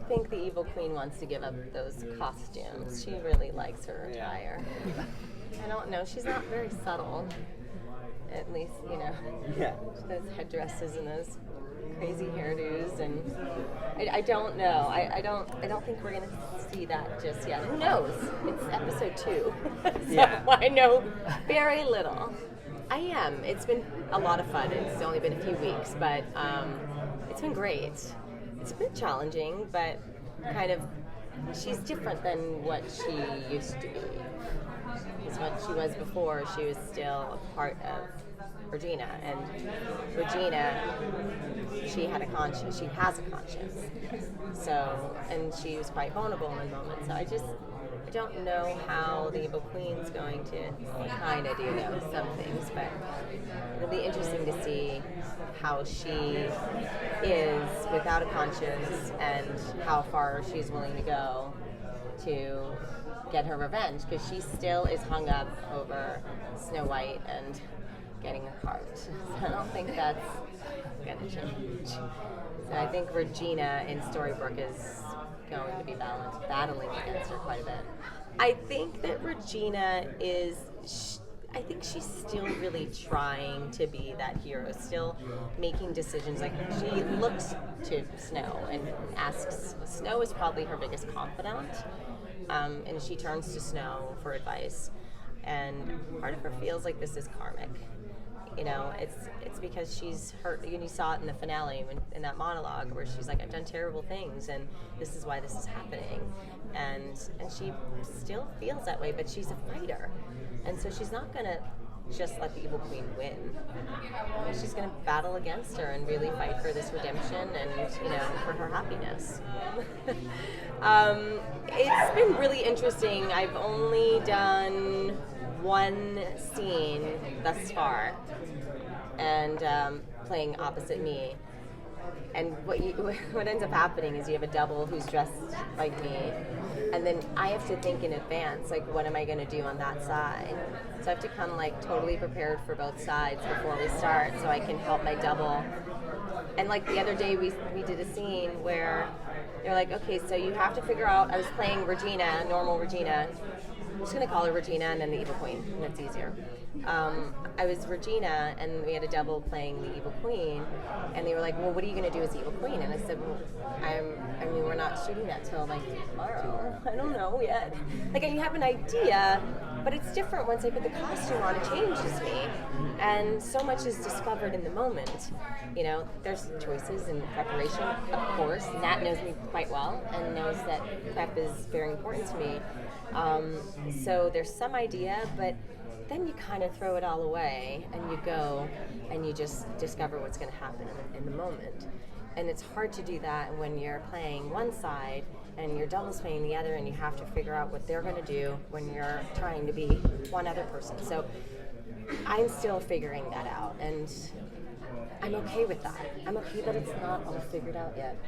think the Evil Queen wants to give up those costumes. She really likes her attire. I don't know. She's not very subtle. At least, those headdresses and those crazy hairdos, and I don't know. I don't think we're gonna see that just yet. Who knows? It's episode 2, so I know very little. I am. It's been a lot of fun. It's only been a few weeks, but it's been great. It's been challenging, but kind of, she's different than what she used to be. Because what she was before, she was still a part of Regina, and Regina, she had a conscience. She has a conscience. So, and she was quite vulnerable in moments. So I don't know how the Evil Queen's going to kind of do some things, but it'll be interesting to see how she is without a conscience and how far she's willing to go to get her revenge, because she still is hung up over Snow White and getting a heart. So I don't think that's going to change. So I think Regina in Storybrooke is going to be battling against her quite a bit. I think that Regina I think she's still really trying to be that hero, still making decisions. Like, she looks to Snow and asks, Snow is probably her biggest confidant, and she turns to Snow for advice. And part of her feels like this is karmic. It's because she's hurt. You saw it in the finale, in that monologue, where she's like, I've done terrible things, and this is why this is happening. And she still feels that way, but she's a fighter. And so she's not going to just let the Evil Queen win. She's going to battle against her and really fight for this redemption and, for her happiness. It's been really interesting. I've only done one scene thus far, and playing opposite me. And what ends up happening is you have a double who's dressed like me, and then I have to think in advance, like, what am I going to do on that side? So I have to come totally prepared for both sides before we start, so I can help my double. And the other day we did a scene where they're like, okay, so you have to figure out. I was playing Regina, normal Regina. I'm just going to call her Regina and then the Evil Queen, and that's easier. I was Regina, and we had a double playing the Evil Queen, and they were like, well, what are you going to do as the Evil Queen? And I said, well, we're not shooting that till tomorrow. I don't know yet. I have an idea, but it's different once I put the costume on. It changes me, and so much is discovered in the moment. There's choices and preparation, of course. Nat knows me quite well and knows that prep is very important to me. So there's some idea, but then you kind of throw it all away and you go and you just discover what's going to happen in the moment. And it's hard to do that when you're playing one side and your double's playing the other, and you have to figure out what they're going to do when you're trying to be one other person. So I'm still figuring that out, and I'm okay with that. I'm okay that it's not all figured out yet,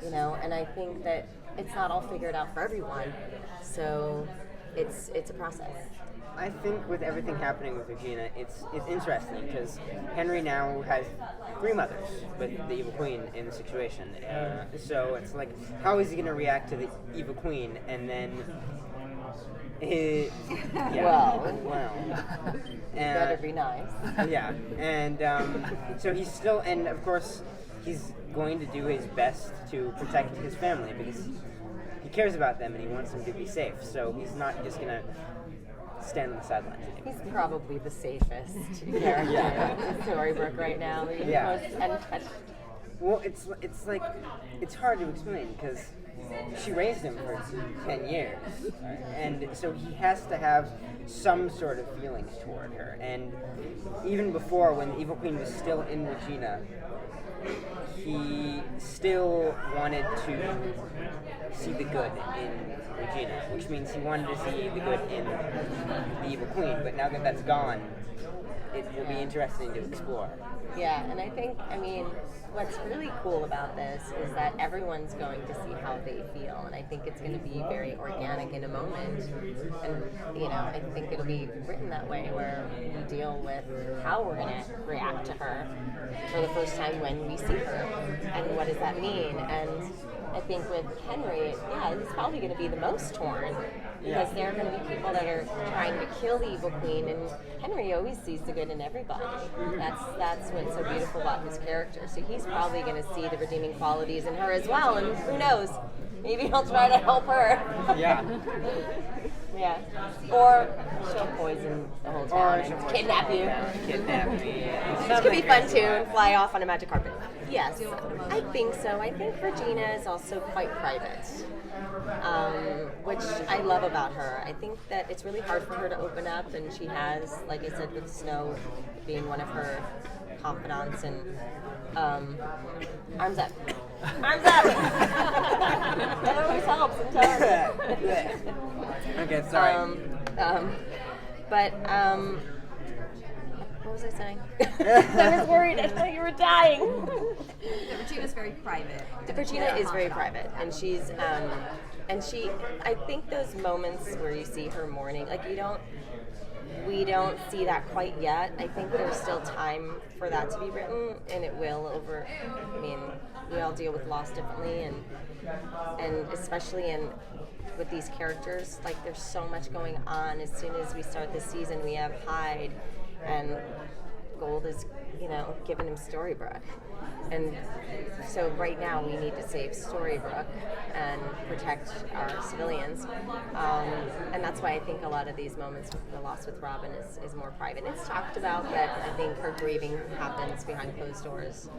and I think that it's not all figured out for everyone. So it's a process. I think with everything happening with Regina, it's interesting because Henry now has 3 mothers with the Evil Queen in the situation. So it's like, how is he going to react to the Evil Queen? And then, better be nice. Yeah, and so he's still, and of course, he's going to do his best to protect his family because he cares about them and he wants them to be safe. So he's not just going to stand on the sidelines anymore. He's probably the safest character in Storybrooke right now. He's most untouched. Well, it's hard to explain because she raised him for 10 years, and so he has to have some sort of feelings toward her. And even before, when the Evil Queen was still in Regina, he still wanted to see the good in Regina, which means he wanted to see the good in the Evil Queen. But now that that's gone, it will be interesting to explore. Yeah, and I think, what's really cool about this is that everyone's going to see how they feel, and I think it's going to be very organic in a moment. And, I think it'll be written that way, where we deal with how we're going to react to her for the first time when we see her, and what does that mean. And think with Henry, he's probably going to be the most torn because there are going to be people that are trying to kill the evil queen, and Henry always sees the good in everybody. That's what's so beautiful about his character. So he's probably going to see the redeeming qualities in her as well, and who knows? Maybe he'll try to help her. Yeah. Yeah. Or she'll poison the whole town and kidnap you. Kidnap me. Which could be fun too, and fly off on a magic carpet. Yes, I think so. I think Regina is also quite private, which I love about her. I think that it's really hard for her to open up, and she has, like I said, with Snow being one of her confidants, and arms up. Arms up! That always helps in telling. Okay, sorry. What was I saying? I was worried. I thought you were dying. Regina's very private. Regina is very private, and she's I think those moments where you see her mourning, like we don't see that quite yet. I think there's still time for that to be written, and it will over. I mean, we all deal with loss differently, and especially with these characters, like there's so much going on. As soon as we start this season, we have Hyde, and Gold is, giving him Storybrooke. And so right now we need to save Storybrooke and protect our civilians. And that's why I think a lot of these moments, the loss with Robin is more private. It's talked about, but I think her grieving happens behind closed doors.